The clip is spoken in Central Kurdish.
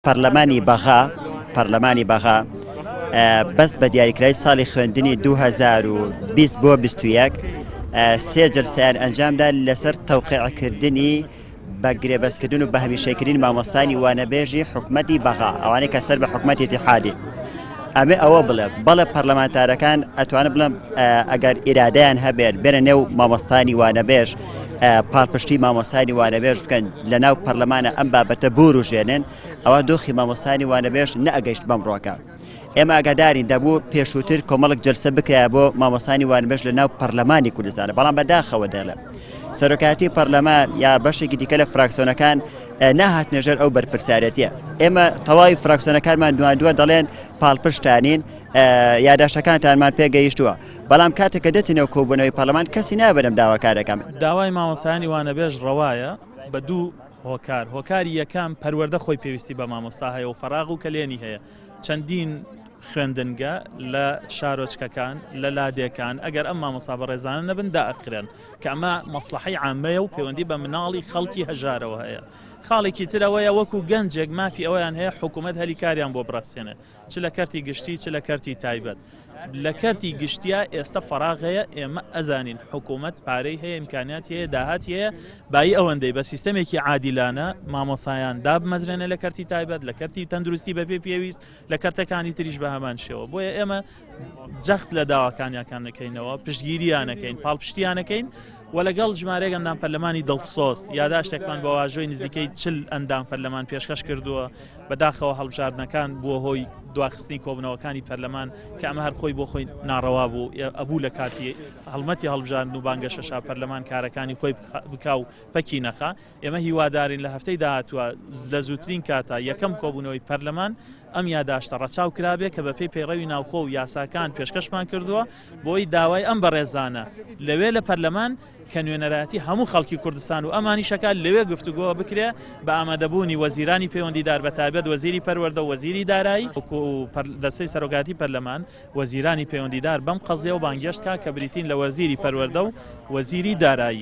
پەرلەمانی بەغا بەس بە دیاریکراوی ساڵی خوێندنی 2020 بۆ 21 سێ جلسەیان ئەنجامدا لەسەر تەوقیعکردنی بە گرێبەستکردن و بە هەمیشەیکردنی مامۆستانی وانەبێژی حکومەتی بەغا ئەوانەی کە سەر بە حکومەتی اتحادی ئەمێ ئەوە بڵێ پەرلەمانتارەکان ئەتوانە بڵێم ئەگەر ئیرادەیان هەبێت بێنە نێو مامۆستانی وانەبێژ پاڵپشتی مامۆستانی وانەبێژ بکەن لە ناو پەرلەمانە ئەم بابەتە بوروژێنن ئەوە دۆخی مامۆستانی وانەبێژ نەئەگەیشت بەمڕۆکە. ئێمە ئاگادارین دەبوو پێشووتر کۆمەڵک جلسە بکرا بۆ مامۆستانی وانەبێژ لە ناو پەرلەمانی کوردستانە، بەڵام بەداخەوە دەڵێ سەرۆکاتی پەرلەمان یا بەشێکی دیکە لە فراکسیۆنەکان ناهات نێژەر ئەو بەرپرسارەتیە. ئێمە تەواوی فراکسیۆنەکانمان دووە دەڵێن پاڵپشتانین یاداشتەکانتانمان پێگەیشتووە، بەڵام کاتێک کە دێتنەوە کۆبوونەوەی پەرلەمان کەسی نابەرم داواکارەکەم. داوای مامۆستایانی وانەبێژ ڕەوایە بە دوو هۆکاری یەکەم پەروەردە خۆی پێویستی بە مامۆستا هەیە و فەراغ و کەلێنی هەیە. چەندین خوێندنگە لە شارۆچکەکان لە لادێکان ئەگەر ئەم مامۆستا بەڕێزانە نەبن دائەقرێن کە ئەمە مەسلحەی عامەیە و پەیوەندی بە مناڵی خەڵکی هەژارەوە هەیە. خاڵێکی ترەوەیە وەکو گەنجێک مافی ئەویان هەیە حکوومەت هەلی کاریان بۆ بڕەخسێنێ، چ لە کەرتی گشتی چ لە کەرتی تایبەت. لە کەرتی گشتیا ئێستا فەراغ هەیە، ئێمە ئەزانین حکوومەت پارەی هەیە، ئیمکانیاتی هەیە، داهاتی هەیە، بای ئەوەندەی بە سیستەمێکی عادیلانە مامۆسایان دابمەزرێنە لە کەرتی تایبەت، لە کەرتی تەندروستی بەپێ پێویست، لە کەرتەکانی تریش بە هەمان شێوە. بۆیە ئێمە جەخت لە داواکانیەکان نەکەینەوە، پشتگیریانەکەین، پاڵپشتیانەکەین و لەگەڵ ژمارەیەک ئەندام پەرلەمانی دڵسۆز یاداشتێکمان بە واژۆی نزیکەی 40 ئەندام پەرلەمان پێشکەش کردووە. بەداخەوە هەڵبژاردنەکان بووە هۆی دواخستنی کۆبنەوەکانی پەرلەمان کە ئەمە هەر خۆی بۆ خۆی ناڕەوا بوو، ئەبوو لە کاتی هەڵمەتی هەڵبژاردن و بانگەشەشا پەرلەمان کارەکانی خۆی بکا و پەکی نەخا. ئێمە هیوادارین لە هەفتەی داهاتووە لە زووترین کاتە یەکەم کۆبوونەوەی پەرلەمان ئەم یاداشتە ڕەچاو کرابێ کە بە پێی پەیڕەوی ناوخۆ و یاساکان پێشکەشمان کردووە بۆی داوای ئەم بەڕێزانە لەوێ لە پەرلەمان کە نوێنەراتی هەموو خەڵکی کوردستان و ئەمانی شەکال لەوێ گفتوگۆ بکرێ بە ئامادەبوونی وەزیرانی پەیوەندیدار بە تایبەت وەزیری پەروەردە و وەزیری دارایی و دەستەی سەرۆکاتی پەرلەمان وەزیرانی پەیوەندیدار بەم قەزیە و بانگێشت کا کە بریتین لە وەزیری پەروەردە و وەزیری دارایی.